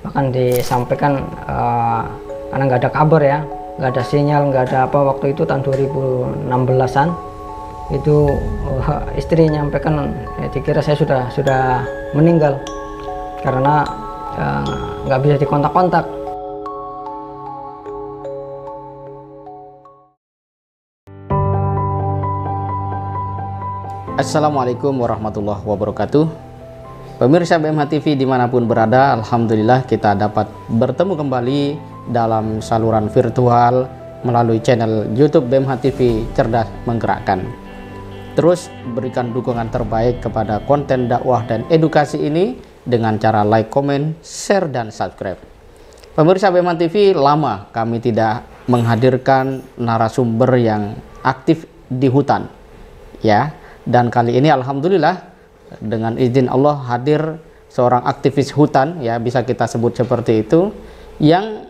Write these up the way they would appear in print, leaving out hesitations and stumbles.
bahkan disampaikan karena nggak ada kabar ya, nggak ada sinyal, nggak ada apa. Waktu itu tahun 2016an itu istri nyampaikan ya, dikira saya sudah meninggal karena nggak bisa dikontak-kontak. Assalamualaikum warahmatullahi wabarakatuh. Pemirsa BMH TV dimanapun berada, alhamdulillah kita dapat bertemu kembali dalam saluran virtual melalui channel YouTube BMH TV Cerdas Menggerakkan. Terus berikan dukungan terbaik kepada konten dakwah dan edukasi ini dengan cara like, comment, share, dan subscribe. Pemirsa BMH TV, lama kami tidak menghadirkan narasumber yang aktif di hutan, ya. Dan kali ini alhamdulillah dengan izin Allah hadir seorang aktivis hutan, ya bisa kita sebut seperti itu, yang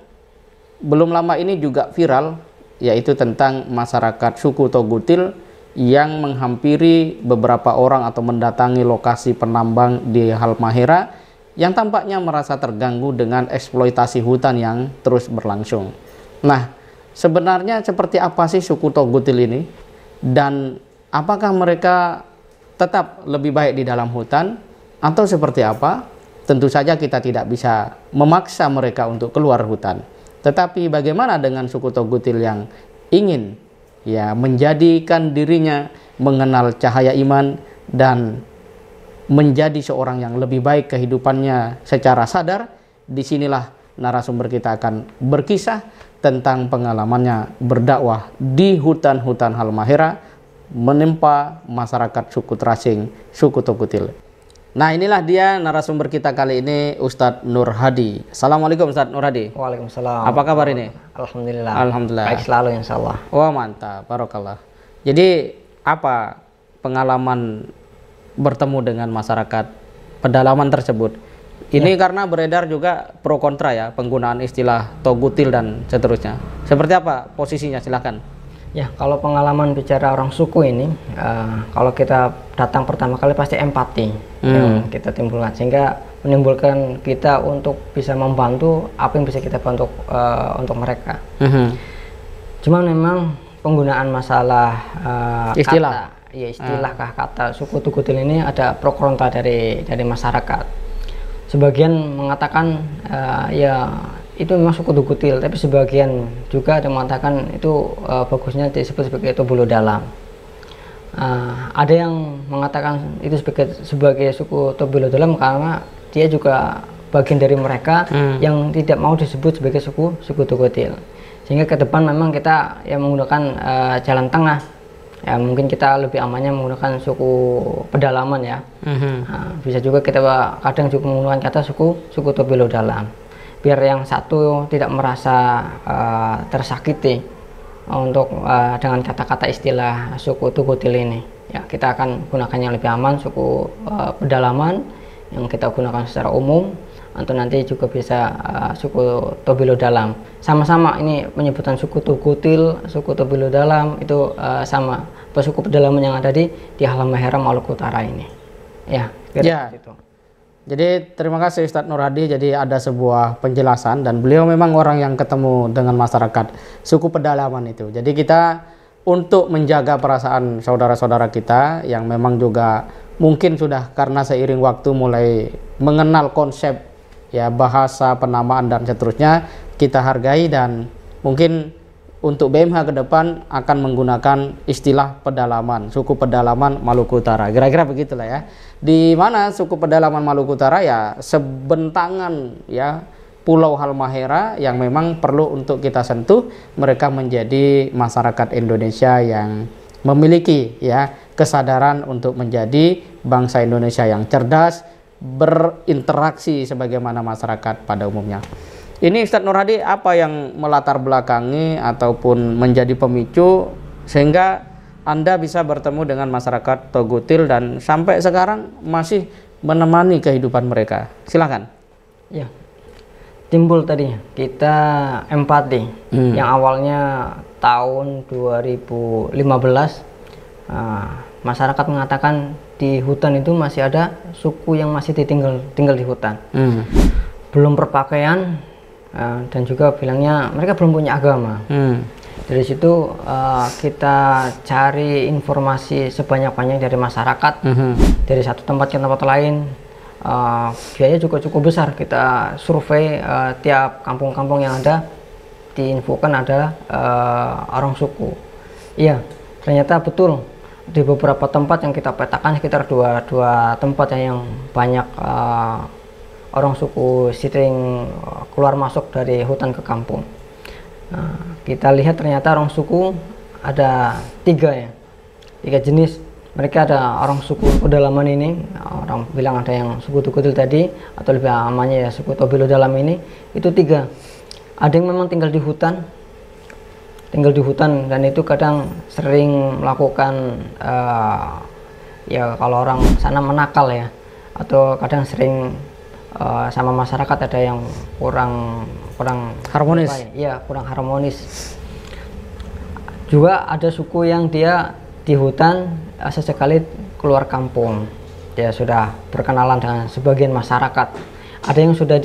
belum lama ini juga viral, yaitu tentang masyarakat suku Togutil yang menghampiri beberapa orang atau mendatangi lokasi penambang di Halmahera yang tampaknya merasa terganggu dengan eksploitasi hutan yang terus berlangsung. Nah, sebenarnya seperti apa sih suku Togutil ini, dan apakah mereka tetap lebih baik di dalam hutan atau seperti apa? Tentu saja kita tidak bisa memaksa mereka untuk keluar hutan. Tetapi bagaimana dengan suku Togutil yang ingin ya menjadikan dirinya mengenal cahaya iman dan menjadi seorang yang lebih baik kehidupannya secara sadar? Disinilah narasumber kita akan berkisah tentang pengalamannya berdakwah di hutan-hutan Halmahera menempa masyarakat suku terasing, suku Togutil. Nah, inilah dia narasumber kita kali ini, Ustadz Nur Hadi. Assalamualaikum Ustadz Nur Hadi. Waalaikumsalam. Apa kabar ini? Alhamdulillah. Alhamdulillah. Baik selalu insyaallah. Wah, mantap, barokallah. Jadi apa pengalaman bertemu dengan masyarakat pedalaman tersebut? Ini karena beredar juga pro kontra ya, penggunaan istilah Togutil dan seterusnya. Seperti apa posisinya? Silakan. Ya, kalau pengalaman bicara orang suku ini, kalau kita datang pertama kali pasti empati yang kita timbulkan, sehingga menimbulkan kita untuk bisa membantu apa yang bisa kita bantu untuk mereka. Cuma memang penggunaan masalah istilah, kata suku Togutil ini ada pro kontra dari masyarakat. Sebagian mengatakan ya itu memang suku Togutil, tapi sebagian juga ada mengatakan itu bagusnya disebut sebagai Tobulo Dalam. Ada yang mengatakan itu sebagai suku Tobulo Dalam karena dia juga bagian dari mereka yang tidak mau disebut sebagai suku Togutil. Sehingga ke depan memang kita ya menggunakan jalan tengah. Ya mungkin kita lebih amannya menggunakan suku pedalaman ya. Bisa juga kita kadang juga menggunakan kata suku Tobulo Dalam, biar yang satu tidak merasa tersakiti untuk dengan kata-kata istilah suku Togutil ini. Ya, kita akan gunakan yang lebih aman, suku pedalaman yang kita gunakan secara umum, atau nanti juga bisa suku Tobulo Dalam. Sama-sama ini menyebutkan suku Togutil, suku Tobulo Dalam itu sama suku pedalaman yang ada di Halmahera Maluku Utara ini. Ya, itu. Jadi terima kasih Ustadz Nur Hadi. Jadi ada sebuah penjelasan dan beliau memang orang yang ketemu dengan masyarakat suku pedalaman itu. Jadi kita untuk menjaga perasaan saudara-saudara kita yang memang juga mungkin sudah karena seiring waktu mulai mengenal konsep ya bahasa, penamaan dan seterusnya, kita hargai, dan mungkin untuk BMH ke depan akan menggunakan istilah pedalaman, suku pedalaman Maluku Utara. Kira-kira begitulah ya. Di mana suku pedalaman Maluku Utara ya sebentangan ya Pulau Halmahera yang memang perlu untuk kita sentuh. Mereka menjadi masyarakat Indonesia yang memiliki ya kesadaran untuk menjadi bangsa Indonesia yang cerdas, berinteraksi sebagaimana masyarakat pada umumnya. Ini Ustadz Nur Hadi, apa yang melatar belakangi ataupun menjadi pemicu sehingga Anda bisa bertemu dengan masyarakat Togutil dan sampai sekarang masih menemani kehidupan mereka? Silakan. Ya, timbul tadi kita empati yang awalnya tahun 2015 masyarakat mengatakan di hutan itu masih ada suku yang masih tinggal di hutan. belum berpakaian, dan juga bilangnya mereka belum punya agama. Dari situ kita cari informasi sebanyak-banyak dari masyarakat, dari satu tempat ke tempat lain. Biaya juga cukup besar. Kita survei tiap kampung-kampung yang ada, diinfokan adalah orang suku. Iya, ternyata betul di beberapa tempat yang kita petakan, sekitar dua tempat yang banyak orang suku sering keluar masuk dari hutan ke kampung. Kita lihat ternyata orang suku ada 3 jenis. Mereka ada orang suku pedalaman ini, orang bilang ada yang suku Tukutil tadi, atau lebih amannya ya suku Tobelo Dalam ini. Itu 3. Ada yang memang tinggal di hutan, dan itu kadang sering melakukan ya kalau orang sana menakal ya, atau kadang sering sama masyarakat ada yang kurang harmonis. Kurang harmonis. Juga ada suku yang dia di hutan sesekali keluar kampung, dia sudah berkenalan dengan sebagian masyarakat. Ada yang sudah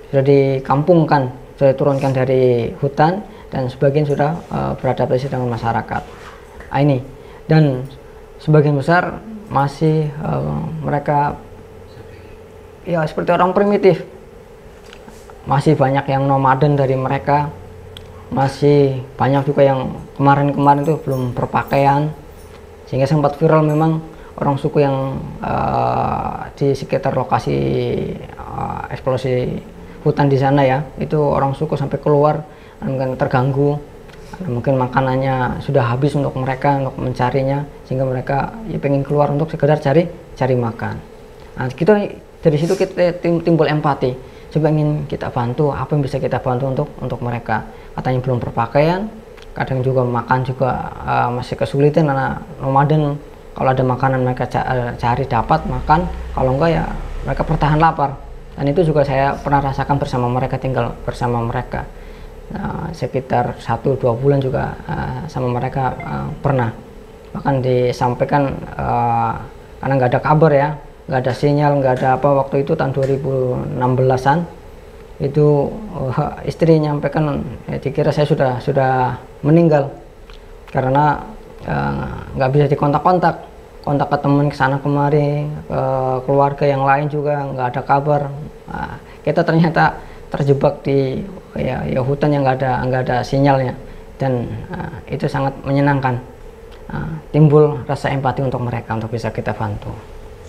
sudah dikampungkan, sudah diturunkan dari hutan, dan sebagian sudah beradaptasi dengan masyarakat. Ini, dan sebagian besar masih mereka ya seperti orang primitif. Masih banyak yang nomaden dari mereka, masih banyak juga yang kemarin itu belum berpakaian, sehingga sempat viral memang orang suku yang di sekitar lokasi eksplorasi hutan di sana ya, itu orang suku sampai keluar, mungkin terganggu, mungkin makanannya sudah habis untuk mereka, untuk mencarinya, sehingga mereka ya pengen keluar untuk sekedar cari makan. Nah, kita dari situ kita timbul empati. Coba ingin kita bantu, apa yang bisa kita bantu untuk mereka. Katanya belum berpakaian, kadang juga makan juga masih kesulitan karena nomaden. Kalau ada makanan mereka cari dapat makan, kalau enggak ya mereka bertahan lapar. Dan itu juga saya pernah rasakan bersama mereka, tinggal bersama mereka. Sekitar 1-2 bulan juga sama mereka pernah. Bahkan disampaikan karena nggak ada kabar ya, nggak ada sinyal, nggak ada apa, waktu itu tahun 2016-an itu istri nyampaikan dikira saya sudah meninggal karena nggak bisa dikontak-kontak, kontak ke teman kesana kemari, ke keluarga yang lain juga nggak ada kabar. Kita ternyata terjebak di ya hutan yang nggak ada sinyalnya, dan itu sangat menyenangkan. Timbul rasa empati untuk mereka, untuk bisa kita bantu.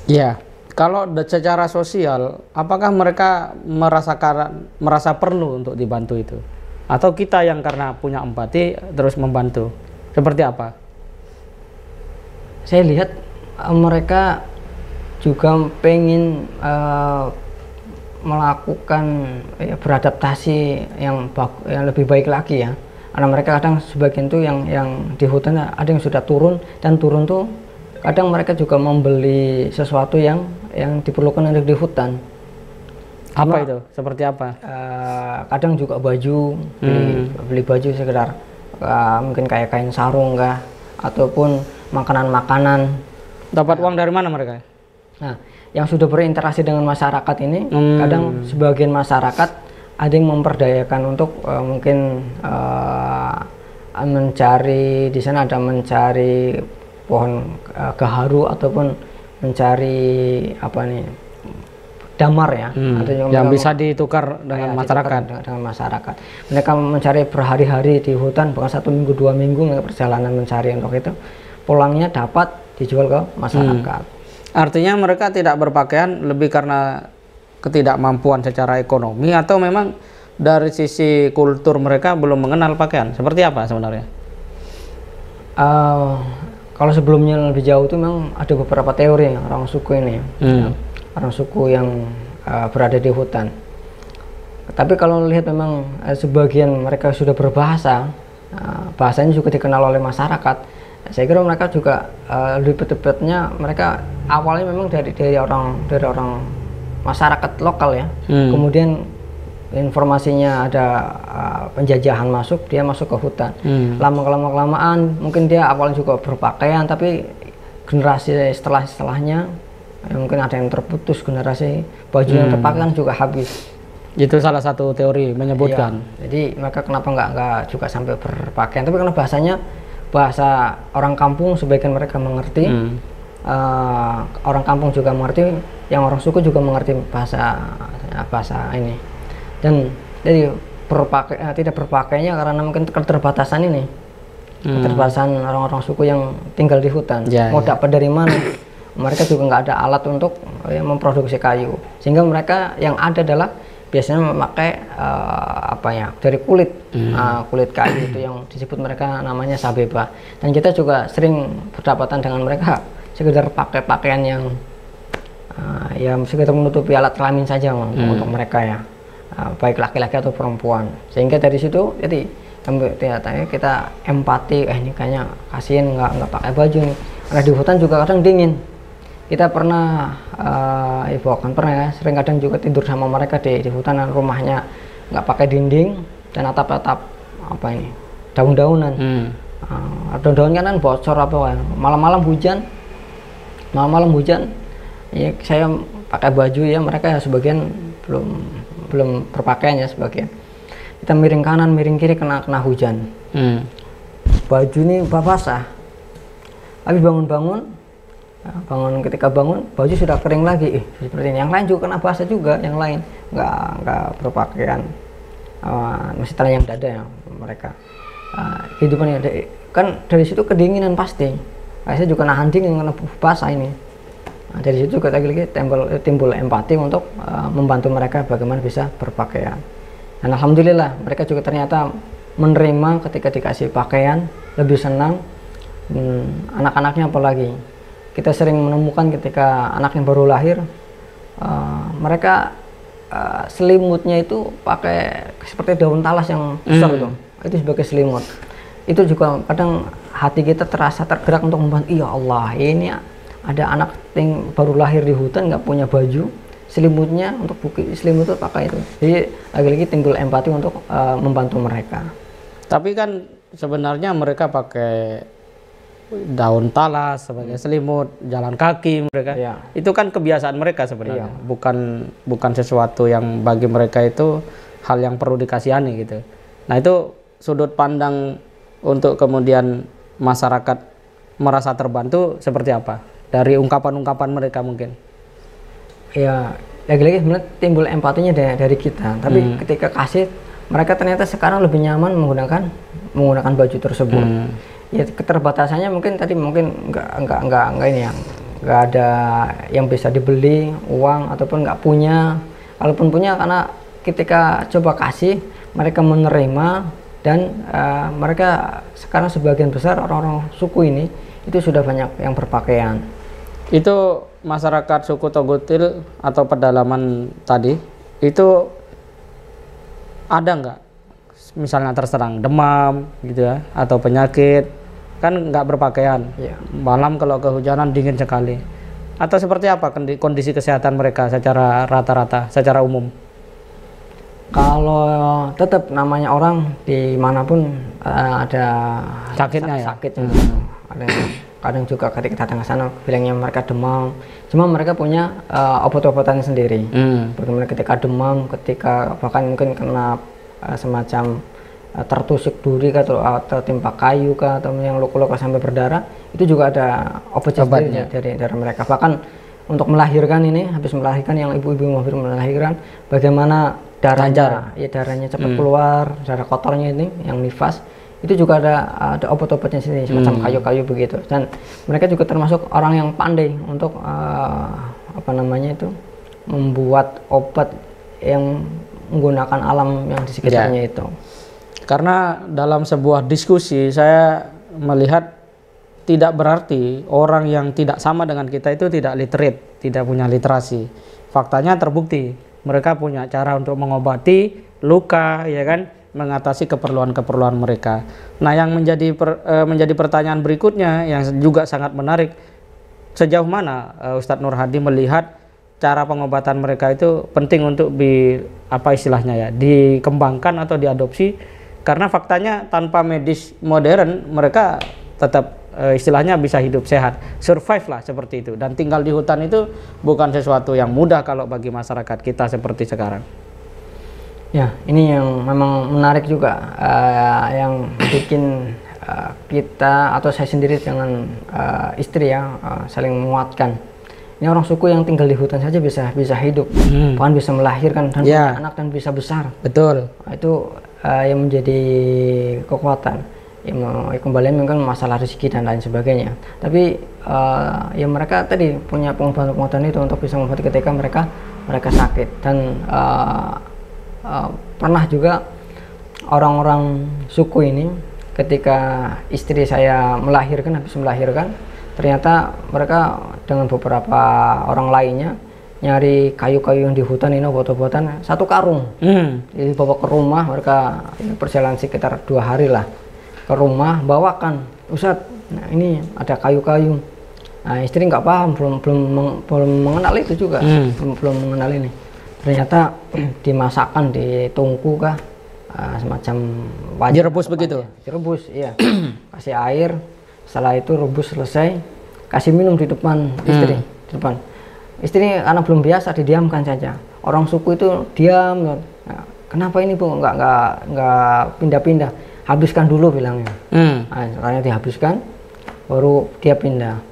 Ya, kalau secara sosial, apakah mereka merasa perlu untuk dibantu itu? Atau kita yang karena punya empati terus membantu? Seperti apa? Saya lihat mereka juga pengen melakukan beradaptasi yang lebih baik lagi ya. Karena mereka kadang sebagian tuh yang di hutan ada yang sudah turun, dan turun tuh kadang mereka juga membeli sesuatu yang diperlukan untuk di hutan. Apa itu? Seperti apa? Kadang juga baju, beli baju sekedar mungkin kayak kain sarung kah, ataupun makanan-makanan. Dapat uang dari mana mereka? Nah, yang sudah berinteraksi dengan masyarakat ini, kadang sebagian masyarakat ada yang memperdayakan untuk mungkin mencari di sana, ada mencari pohon gaharu ataupun mencari damar ya, yang bisa ditukar dengan masyarakat. Dengan masyarakat, mereka mencari berhari-hari di hutan, bahkan 1 minggu 2 minggu perjalanan mencari untuk itu, pulangnya dapat dijual ke masyarakat. Artinya mereka tidak berpakaian lebih karena ketidakmampuan secara ekonomi, atau memang dari sisi kultur mereka belum mengenal pakaian? Seperti apa sebenarnya? Kalau sebelumnya lebih jauh itu memang ada beberapa teori orang suku ini, orang suku yang berada di hutan. Tapi kalau lihat memang sebagian mereka sudah berbahasa, bahasanya juga dikenal oleh masyarakat. Saya kira mereka juga lebih tepatnya mereka awalnya memang dari orang masyarakat lokal ya. Kemudian informasinya ada penjajahan masuk, dia masuk ke hutan. Lama-kelamaan mungkin dia awalnya juga berpakaian, tapi generasi setelahnya mungkin ada yang terputus generasi, baju yang terpakai kan juga habis. Itu salah satu teori menyebutkan. Iya, jadi mereka kenapa nggak juga sampai berpakaian, tapi karena bahasanya bahasa orang kampung, sebagian mereka mengerti, orang kampung juga mengerti, yang orang suku juga mengerti bahasa ini, dan jadi tidak berpakainya karena mungkin keterbatasan ini, keterbatasan orang-orang suku yang tinggal di hutan. Mau dapat dari mana? Mereka juga nggak ada alat untuk memproduksi kayu, sehingga mereka yang ada adalah biasanya memakai dari kulit, kulit kayu itu yang disebut mereka namanya sabeba. Dan kita juga sering berdapatan dengan mereka sekedar pakai pakaian yang ya sekedar menutupi alat kelamin saja untuk mereka ya, baik laki-laki atau perempuan. Sehingga dari situ jadi kita empati, ini kayaknya kasihan nggak pakai baju nih. Karena di hutan juga kadang dingin. Kita pernah pernah ya, sering kadang juga tidur sama mereka di hutan, rumahnya nggak pakai dinding dan atap-atap daun-daunan. Daun-daun kan bocor malam-malam hujan ya, saya pakai baju ya, mereka ya sebagian belum berpakaian ya, sebagian kita miring kanan miring kiri kena hujan, baju ini basah, habis ketika bangun baju sudah kering lagi, seperti ini. Yang lain juga kena basah juga, yang lain nggak berpakaian, masih telanjang dada ya mereka. Kehidupannya kan dari situ kedinginan pasti, saya juga nahan dingin karena basah ini. Dari situ juga lagi timbul empati untuk membantu mereka bagaimana bisa berpakaian. Dan alhamdulillah mereka juga ternyata menerima ketika dikasih pakaian, lebih senang. Anak-anaknya apalagi kita sering menemukan ketika anak yang baru lahir, mereka selimutnya itu pakai seperti daun talas yang besar itu sebagai selimut. Itu juga kadang hati kita terasa tergerak untuk membantu. Ya Allah, ini ada anak yang baru lahir di hutan nggak punya baju, selimutnya untuk selimut itu pakai itu. Jadi lagi-lagi timbul empati untuk membantu mereka. Tapi kan sebenarnya mereka pakai daun talas sebagai selimut, jalan kaki mereka. Itu kan kebiasaan mereka sebenarnya. Bukan sesuatu yang bagi mereka itu hal yang perlu dikasihani gitu. Nah, itu sudut pandang untuk kemudian masyarakat merasa terbantu seperti apa dari ungkapan-ungkapan mereka mungkin? Ya, lagi-lagi sebenarnya timbul empatinya dari kita. Tapi ketika kasih, mereka ternyata sekarang lebih nyaman menggunakan baju tersebut. Ya, keterbatasannya mungkin nggak ini ya, nggak ada yang bisa dibeli uang ataupun nggak punya. Kalaupun punya, karena ketika coba kasih, mereka menerima. Dan mereka sekarang sebagian besar orang-orang suku ini itu sudah banyak yang berpakaian. Itu masyarakat suku Togotil atau pedalaman tadi itu ada nggak misalnya terserang demam gitu ya, atau penyakit, kan nggak berpakaian, malam kalau kehujanan dingin sekali, atau seperti apa kondisi kesehatan mereka secara rata-rata, secara umum? Kalau tetap namanya orang dimanapun ada sakitnya ada kadang juga ketika datang ke sana bilangnya mereka demam, cuma mereka punya obat-obatan sendiri. Bagaimana ketika demam, ketika bahkan mungkin kena semacam tertusuk duri atau timpa kayu atau yang luka-luka sampai berdarah, itu juga ada obatnya dari mereka. Bahkan untuk melahirkan ini, habis melahirkan, yang ibu-ibu melahirkan, bagaimana darahnya cepat keluar, darah kotornya ini yang nifas, itu juga ada obat-obatnya sendiri, semacam kayu-kayu begitu. Dan mereka juga termasuk orang yang pandai untuk membuat obat yang menggunakan alam yang di sekitarnya itu. Karena dalam sebuah diskusi saya melihat tidak berarti orang yang tidak sama dengan kita itu tidak literate, tidak punya literasi. Faktanya terbukti mereka punya cara untuk mengobati luka, ya kan, mengatasi keperluan-keperluan mereka. Nah, yang menjadi pertanyaan berikutnya yang juga sangat menarik, sejauh mana Ustadz Nur Hadi melihat cara pengobatan mereka itu penting untuk dikembangkan atau diadopsi, karena faktanya tanpa medis modern mereka tetap istilahnya bisa hidup sehat, survive lah seperti itu. Dan tinggal di hutan itu bukan sesuatu yang mudah kalau bagi masyarakat kita seperti sekarang. Ya, ini yang memang menarik juga, yang bikin kita atau saya sendiri dengan istri ya saling menguatkan. Ini orang suku yang tinggal di hutan saja bisa hidup, bahkan bisa melahirkan dan punya anak dan bisa besar. Betul. Itu yang menjadi kekuatan. Ya, kembali mungkin masalah rezeki dan lain sebagainya. Tapi ya mereka tadi punya pengobatan itu untuk bisa mengobati ketika mereka sakit. Dan pernah juga orang-orang suku ini ketika istri saya habis melahirkan, ternyata mereka dengan beberapa orang lainnya nyari kayu-kayu yang di hutan ini, obat-obatan, 1 karung. Jadi bawa ke rumah, mereka perjalanan sekitar 2 hari lah ke rumah, bawakan, Ustadz, nah ini ada kayu-kayu. Nah, istri nggak paham, belum mengenal itu juga, belum mengenal ini. Ternyata dimasakkan di tungku kah, semacam wajah. Direbus begitu? Direbus, iya. Kasih air, setelah itu rebus selesai, kasih minum di depan istri, di depan. Istri karena belum biasa didiamkan saja. Orang suku itu diam. Nah, kenapa ini Bu nggak pindah-pindah? Habiskan dulu bilangnya. Karena dihabiskan, baru dia pindah.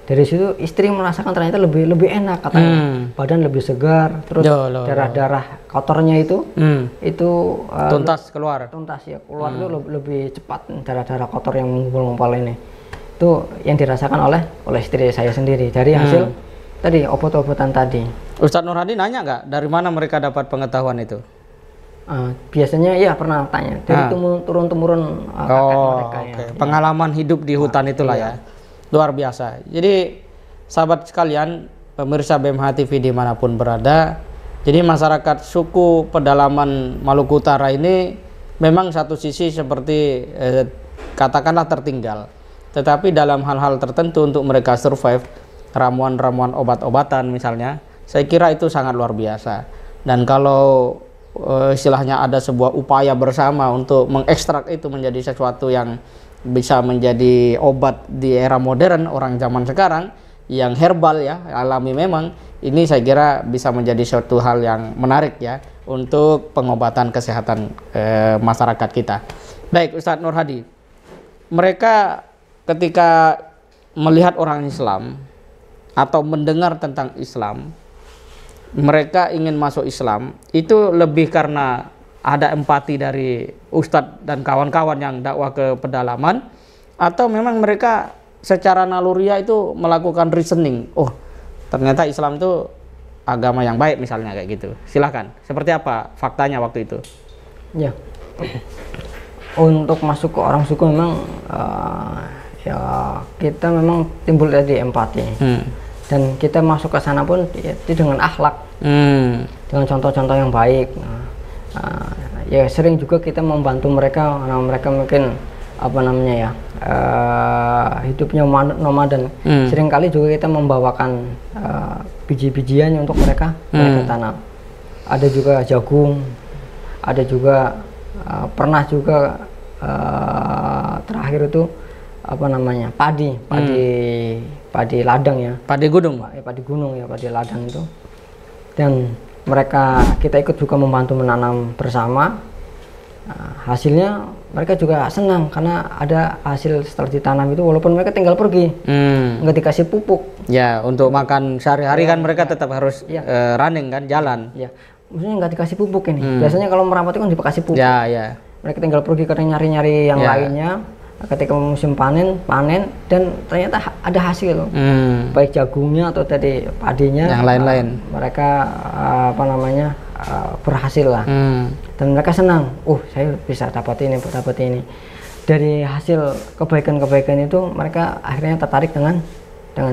Dari situ istri merasakan ternyata lebih enak katanya. Badan lebih segar, terus darah-darah kotornya itu tuntas keluar. Tuntas ya, keluar itu lebih cepat, darah-darah kotor yang mengumpul-ngumpul ini. Itu yang dirasakan oleh istri saya sendiri dari hasil tadi obat-obatan tadi. Ustadz Nur Hadi nanya nggak dari mana mereka dapat pengetahuan itu? Biasanya ya pernah tanya dari turun-temurun kakek mereka. Ya. Pengalaman hidup di hutan itulah ya, luar biasa. Jadi sahabat sekalian, pemirsa BMH TV dimanapun berada, jadi masyarakat suku pedalaman Maluku Utara ini memang satu sisi seperti katakanlah tertinggal, tetapi dalam hal-hal tertentu untuk mereka survive, ramuan-ramuan obat-obatan misalnya, saya kira itu sangat luar biasa. Dan kalau istilahnya ada sebuah upaya bersama untuk mengekstrak itu menjadi sesuatu yang bisa menjadi obat di era modern orang zaman sekarang yang herbal ya, alami, memang ini saya kira bisa menjadi suatu hal yang menarik ya untuk pengobatan kesehatan masyarakat kita. Baik Ustadz Nur Hadi, mereka ketika melihat orang Islam atau mendengar tentang Islam, mereka ingin masuk Islam itu lebih karena ada empati dari Ustadz dan kawan-kawan yang dakwah ke pedalaman, atau memang mereka secara naluriah itu melakukan reasoning, oh ternyata Islam itu agama yang baik misalnya kayak gitu. Silahkan, seperti apa faktanya waktu itu? Ya, untuk masuk ke orang suku memang ya kita memang timbul dari empati. Dan kita masuk ke sana pun itu dengan akhlak, dengan contoh-contoh yang baik. Ya sering juga kita membantu mereka karena mereka mungkin apa namanya ya, hidupnya nomaden. Sering kali juga kita membawakan biji-bijian untuk mereka tanam. Ada juga jagung, ada juga pernah juga terakhir itu apa namanya, padi ladang ya, padi gunung ya, padi ladang itu. Dan kita ikut juga membantu menanam bersama. Hasilnya mereka juga senang karena ada hasil setelah ditanam itu, walaupun mereka tinggal pergi, nggak dikasih pupuk ya, untuk makan sehari-hari kan mereka tetap harus running kan, jalan ya, maksudnya nggak dikasih pupuk ini. Biasanya kalau merapat itu kan dikasih pupuk ya. Mereka tinggal pergi karena nyari-nyari yang lainnya. Ketika musim panen dan ternyata ada hasil, baik jagungnya atau tadi padinya, yang lain-lain, mereka apa namanya berhasil lah. Dan mereka senang, saya bisa dapat ini. Dari hasil kebaikan-kebaikan itu mereka akhirnya tertarik dengan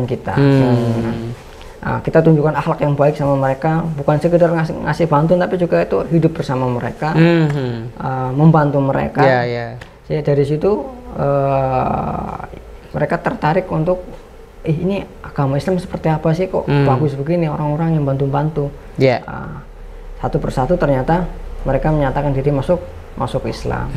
kita. Kita tunjukkan akhlak yang baik sama mereka, bukan sekedar ngasih bantuan, tapi juga itu hidup bersama mereka, membantu mereka. Jadi dari situ mereka tertarik untuk ini agama Islam seperti apa sih, kok bagus begini, orang-orang yang bantu-bantu. Satu persatu ternyata mereka menyatakan diri masuk Islam.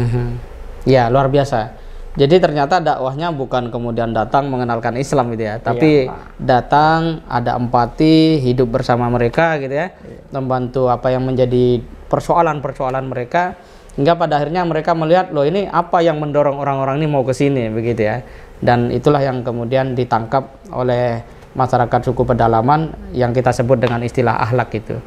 Ya, luar biasa. Jadi ternyata dakwahnya bukan kemudian datang mengenalkan Islam gitu ya, tapi datang ada empati, hidup bersama mereka gitu ya, membantu apa yang menjadi persoalan-persoalan mereka, hingga pada akhirnya mereka melihat loh ini apa yang mendorong orang-orang ini mau ke sini begitu ya. Dan itulah yang kemudian ditangkap oleh masyarakat suku pedalaman yang kita sebut dengan istilah akhlak itu.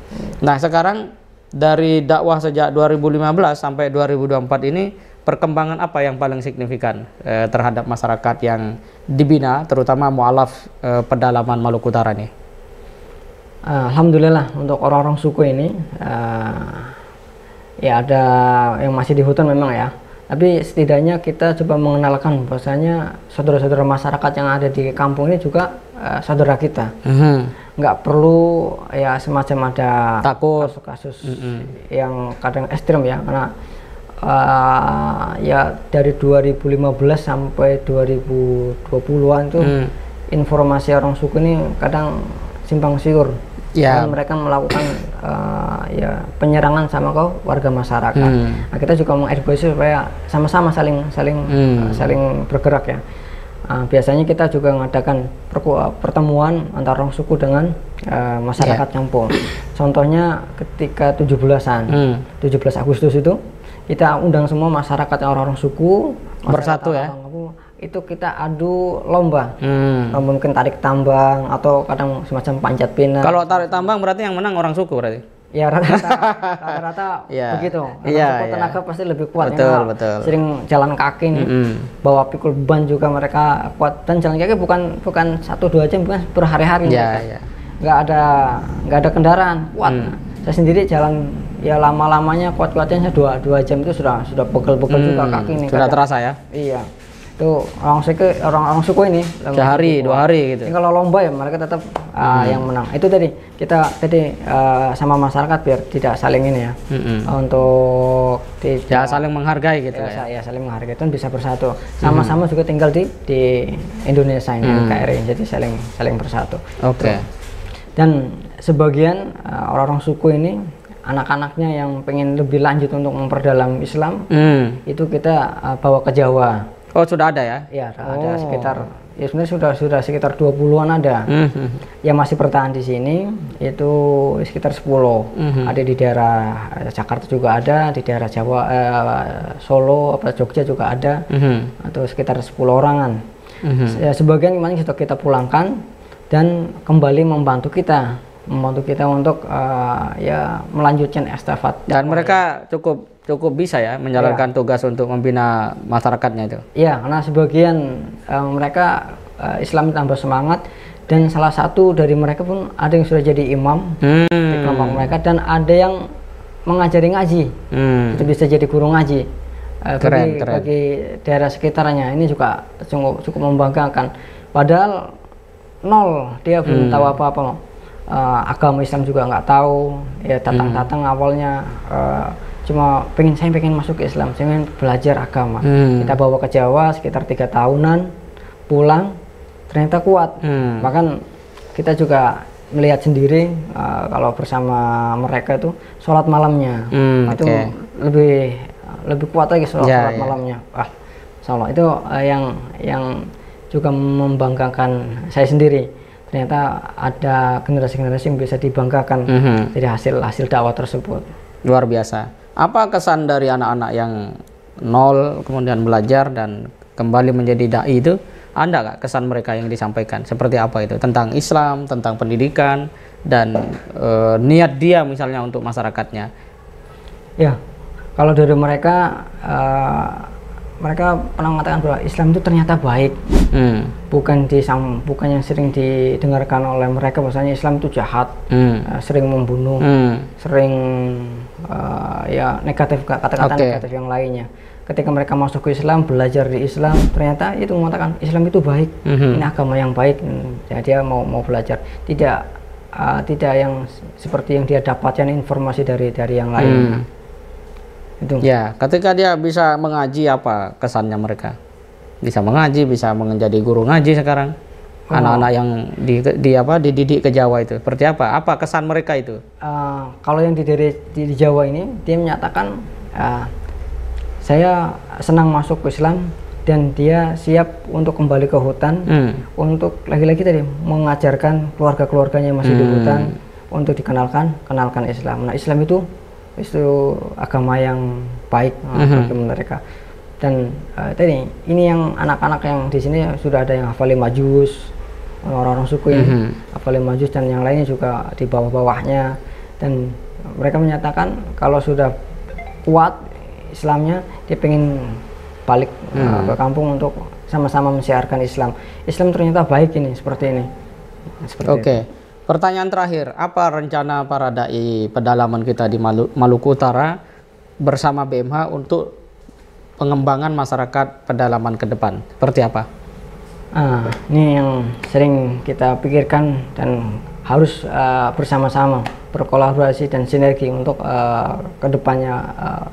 Nah, sekarang dari dakwah sejak 2015 sampai 2024 ini perkembangan apa yang paling signifikan terhadap masyarakat yang dibina, terutama mualaf pedalaman Maluku Utara nih? Alhamdulillah untuk orang-orang suku ini ya ada yang masih di hutan memang ya, tapi setidaknya kita coba mengenalkan bahwasanya saudara-saudara masyarakat yang ada di kampung ini juga saudara kita. Nggak perlu ya semacam ada takut kasus-kasus yang kadang ekstrem ya, karena ya dari 2015 sampai 2020-an itu informasi orang suku ini kadang simpang siur. Dan mereka melakukan ya penyerangan sama warga masyarakat. Nah, kita juga mengadvokasi supaya sama-sama saling bergerak ya. Biasanya kita juga mengadakan pertemuan antara orang suku dengan masyarakat kampung. Contohnya ketika 17-an, 17 Agustus itu kita undang semua masyarakat orang-orang suku bersatu ya. Itu kita adu lomba, mungkin tarik tambang atau kadang semacam panjat pinang. Kalau tarik tambang berarti yang menang orang suku berarti? Ya rata-rata begitu. Suku tenaga pasti lebih kuat. Betul. Sering jalan kaki nih, bawa pikul ban juga mereka kuat, dan jalan kaki bukan 1-2 jam, bukan berhari-hari. Nggak ada kendaraan kuat. Saya sendiri jalan ya lama-lamanya kuat-kuatnya 2 jam itu sudah pegel-pegel juga kaki nih. Sudah terasa ya? Iya. Itu orang suku ini sehari 2 hari gitu. Ini kalau lomba ya mereka tetap yang menang. Itu tadi kita sama masyarakat biar tidak saling ini ya, untuk tidak saling menghargai gitu ya saling menghargai dan bisa bersatu. Sama-sama juga tinggal di Indonesia ini NKRI, jadi saling bersatu. Oke. Dan sebagian orang-orang suku ini anak-anaknya yang pengen lebih lanjut untuk memperdalam Islam, itu kita bawa ke Jawa. Oh, sudah ada ya? Ya, ada sekitar, ya sebenarnya sudah sekitar 20-an ada. Yang masih bertahan di sini itu sekitar 10. Ada di daerah Jakarta juga ada, di daerah Jawa, Solo, Jogja juga ada, atau sekitar 10 orangan. Ya, sebagian memang sudah kita pulangkan dan kembali membantu kita untuk ya melanjutkan estafet. Dan mereka cukup bisa ya menjalankan tugas untuk membina masyarakatnya itu. Iya, karena sebagian mereka Islam tambah semangat, dan salah satu dari mereka pun ada yang sudah jadi imam di kelompok mereka, dan ada yang mengajari ngaji. Itu bisa jadi guru ngaji. Keren. Bagi daerah sekitarnya ini juga cukup membanggakan. Padahal nol, dia belum tahu apa-apa. Agama Islam juga nggak tahu. Ya datang awalnya cuma saya pengen masuk ke Islam, saya pengen belajar agama. Kita bawa ke Jawa sekitar 3 tahunan, pulang ternyata kuat. Bahkan kita juga melihat sendiri kalau bersama mereka itu sholat malamnya itu lebih kuat lagi sholat malamnya. Insya itu yang juga membanggakan saya sendiri. Ternyata ada generasi-generasi yang bisa dibanggakan dari hasil dakwah tersebut. Luar biasa. Apa kesan dari anak-anak yang nol kemudian belajar dan kembali menjadi dai itu? Ada nggak kesan mereka yang disampaikan? Seperti apa itu? Tentang Islam, tentang pendidikan, dan niat dia misalnya untuk masyarakatnya? Ya, kalau dari mereka pernah mengatakan bahwa Islam itu ternyata baik. Bukan yang sering didengarkan oleh mereka bahwasanya Islam itu jahat, sering membunuh, sering ya negatif, kata-kata negatif yang lainnya. Ketika mereka masuk ke Islam, belajar di Islam, ternyata itu mengatakan Islam itu baik, ini agama yang baik. Jadi dia mau belajar, tidak yang seperti yang dia dapatkan informasi dari yang lain. Itu. Ya, ketika dia bisa mengaji, apa kesannya mereka? Bisa mengaji, bisa menjadi guru ngaji sekarang. Anak-anak yang dididik ke Jawa itu seperti apa? Apa kesan mereka itu? Kalau yang di Jawa ini, dia menyatakan saya senang masuk ke Islam dan dia siap untuk kembali ke hutan untuk lagi-lagi tadi mengajarkan keluarga-keluarganya yang masih di hutan untuk kenalkan Islam. Nah, Islam itu agama yang baik bagi mereka. Dan tadi ini yang anak-anak yang di sini sudah ada yang hafal 5 juz, orang-orang suku ini hafal 5 juz, dan yang lainnya juga di bawah-bawahnya. Dan mereka menyatakan kalau sudah kuat Islamnya, dia pengen balik ke kampung untuk sama-sama mensiarkan Islam. Islam ternyata baik ini, seperti ini. Oke. Pertanyaan terakhir, apa rencana para dai pedalaman kita di Maluku Utara bersama BMH untuk pengembangan masyarakat pedalaman ke depan? Seperti apa? Ini yang sering kita pikirkan dan harus bersama-sama berkolaborasi dan sinergi untuk kedepannya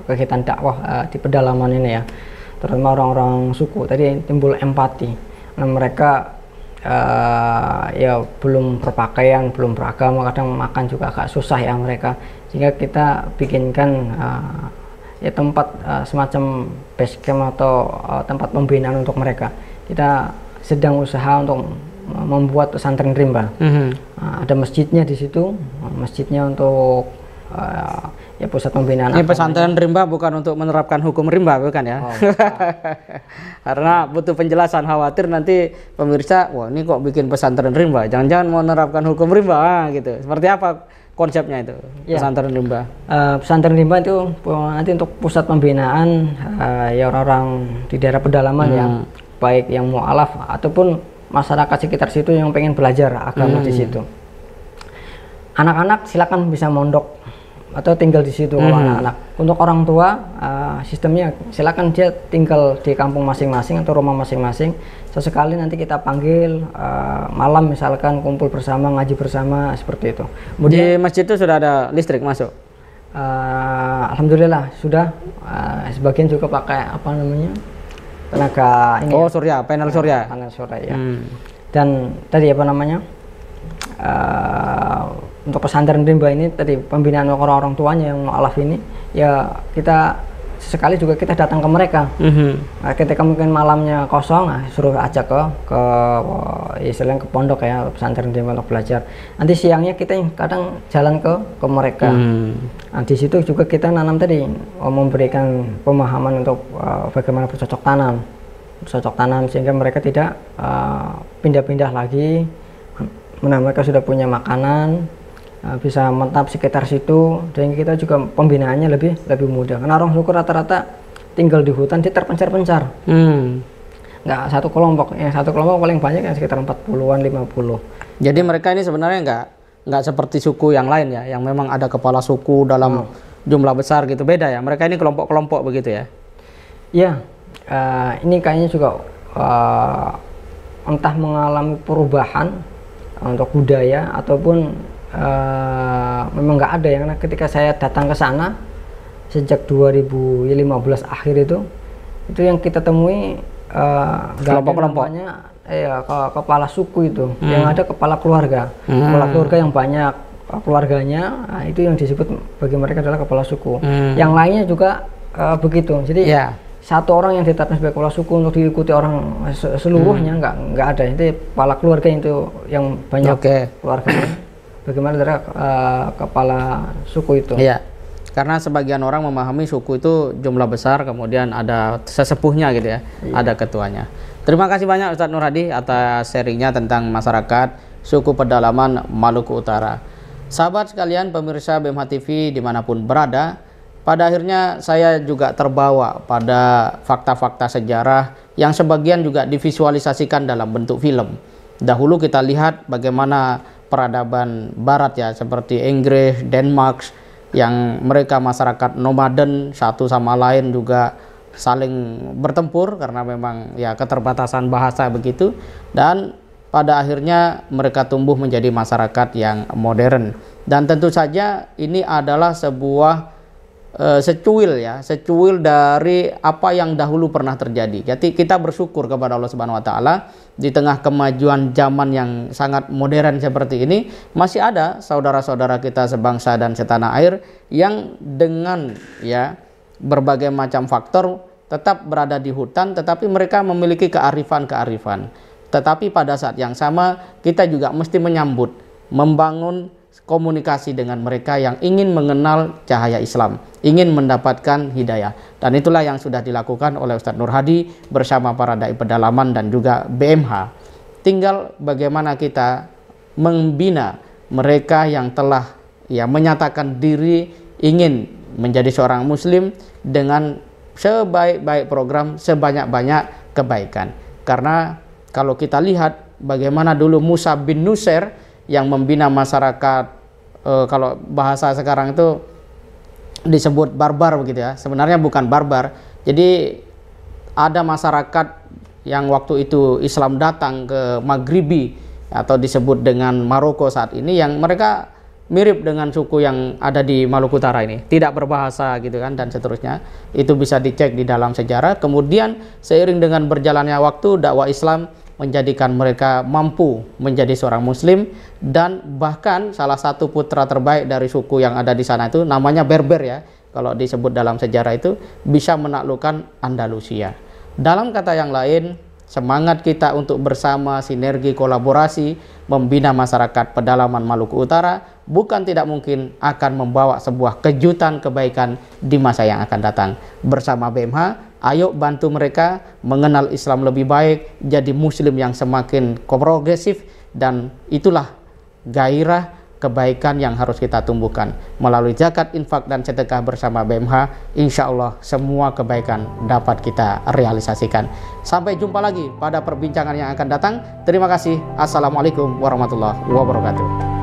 kegiatan dakwah di pedalaman ini ya, terutama orang-orang suku. Tadi timbul empati. Nah, mereka ya belum berpakaian, belum beragama, kadang makan juga agak susah ya mereka, sehingga kita bikinkan ya tempat semacam base camp atau tempat pembinaan untuk mereka. Kita sedang usaha untuk membuat pesantren rimba. Ada masjidnya di situ, masjidnya untuk ya pusat pembinaan. Ini pesantren rimba bukan untuk menerapkan hukum rimba, bukan ya? Karena butuh penjelasan, khawatir nanti pemirsa, wah ini kok bikin pesantren rimba, jangan-jangan mau menerapkan hukum rimba gitu. Seperti apa konsepnya itu pesantren rimba? Pesantren rimba itu nanti untuk pusat pembinaan ya orang-orang di daerah pedalaman yang baik yang mu'alaf ataupun masyarakat sekitar situ yang pengen belajar agama di situ. Anak-anak silakan bisa mondok atau tinggal di situ. Anak-anak. Untuk orang tua sistemnya silakan dia tinggal di kampung masing-masing atau rumah masing-masing. Sesekali nanti kita panggil malam misalkan kumpul bersama, ngaji bersama, seperti itu. Kemudian, di masjid itu sudah ada listrik masuk? Alhamdulillah sudah. Sebagian juga pakai apa namanya, tenaga ini. Oh, surya, panel surya. Panel surya ya. Dan tadi apa namanya, untuk pesantren rimba ini tadi pembinaan orang-orang tuanya yang mu'alaf ini, ya kita sesekali juga kita datang ke mereka. Nah, ketika mungkin malamnya kosong, suruh ajak ke istilahnya ke pondok ya, pesantren rimba untuk belajar. Nanti siangnya kita kadang jalan ke mereka. Nah, di situ juga kita nanam tadi, memberikan pemahaman untuk bagaimana bercocok tanam sehingga mereka tidak pindah-pindah lagi. Mereka sudah punya makanan, bisa mentap sekitar situ, dan kita juga pembinaannya lebih mudah. Karena orang suku rata-rata tinggal di hutan, dia terpencar-pencar. Nggak satu kelompok, yang satu kelompok paling banyak yang sekitar 40-an, 50. Jadi mereka ini sebenarnya nggak seperti suku yang lain ya, yang memang ada kepala suku dalam jumlah besar gitu, beda ya. Mereka ini kelompok-kelompok begitu ya? Iya, ini kayaknya juga entah mengalami perubahan untuk budaya ataupun memang nggak ada yang. Ketika saya datang ke sana sejak 2015 akhir itu yang kita temui kelompok-kelompoknya kepala suku itu, yang ada kepala keluarga, kepala keluarga yang banyak keluarganya, itu yang disebut bagi mereka adalah kepala suku. Yang lainnya juga begitu. Jadi satu orang yang ditetapkan sebagai kepala suku untuk diikuti orang seluruhnya nggak ada. Itu kepala keluarga itu yang banyak keluarganya. Bagaimana dari kepala suku itu? Iya, karena sebagian orang memahami suku itu jumlah besar, kemudian ada sesepuhnya gitu ya, ada ketuanya. Terima kasih banyak Ustadz Nur Hadi atas sharingnya tentang masyarakat suku pedalaman Maluku Utara. Sahabat sekalian, pemirsa BMH TV dimanapun berada, pada akhirnya saya juga terbawa pada fakta-fakta sejarah yang sebagian juga divisualisasikan dalam bentuk film. Dahulu kita lihat bagaimana peradaban barat ya, seperti Inggris, Denmark, yang mereka masyarakat nomaden, satu sama lain juga saling bertempur karena memang ya keterbatasan bahasa begitu, dan pada akhirnya mereka tumbuh menjadi masyarakat yang modern. Dan tentu saja ini adalah sebuah secuil dari apa yang dahulu pernah terjadi. Jadi kita bersyukur kepada Allah Subhanahu wa taala, di tengah kemajuan zaman yang sangat modern seperti ini masih ada saudara-saudara kita sebangsa dan setanah air yang dengan ya berbagai macam faktor tetap berada di hutan, tetapi mereka memiliki kearifan-kearifan. Tetapi pada saat yang sama kita juga mesti menyambut, membangun komunikasi dengan mereka yang ingin mengenal cahaya Islam, ingin mendapatkan hidayah. Dan itulah yang sudah dilakukan oleh Ustadz Nur Hadi bersama para dai pedalaman dan juga BMH. Tinggal bagaimana kita membina mereka yang telah menyatakan diri ingin menjadi seorang muslim dengan sebaik-baik program, sebanyak-banyak kebaikan. Karena kalau kita lihat bagaimana dulu Musa bin Nusair yang membina masyarakat, kalau bahasa sekarang itu disebut barbar begitu ya, sebenarnya bukan barbar. Jadi ada masyarakat yang waktu itu Islam datang ke Maghribi atau disebut dengan Maroko saat ini, yang mereka mirip dengan suku yang ada di Maluku Utara ini, tidak berbahasa gitu kan, dan seterusnya. Itu bisa dicek di dalam sejarah. Kemudian seiring dengan berjalannya waktu, dakwah Islam menjadikan mereka mampu menjadi seorang muslim, dan bahkan salah satu putra terbaik dari suku yang ada di sana itu namanya Berber ya, kalau disebut dalam sejarah itu, bisa menaklukkan Andalusia. Dalam kata yang lain, semangat kita untuk bersama sinergi kolaborasi membina masyarakat pedalaman Maluku Utara bukan tidak mungkin akan membawa sebuah kejutan kebaikan di masa yang akan datang. Bersama BMH, ayo bantu mereka mengenal Islam lebih baik, jadi muslim yang semakin progresif, dan itulah gairah kebaikan yang harus kita tumbuhkan. Melalui zakat, infak, dan sedekah bersama BMH, insya Allah semua kebaikan dapat kita realisasikan. Sampai jumpa lagi pada perbincangan yang akan datang. Terima kasih. Assalamualaikum warahmatullahi wabarakatuh.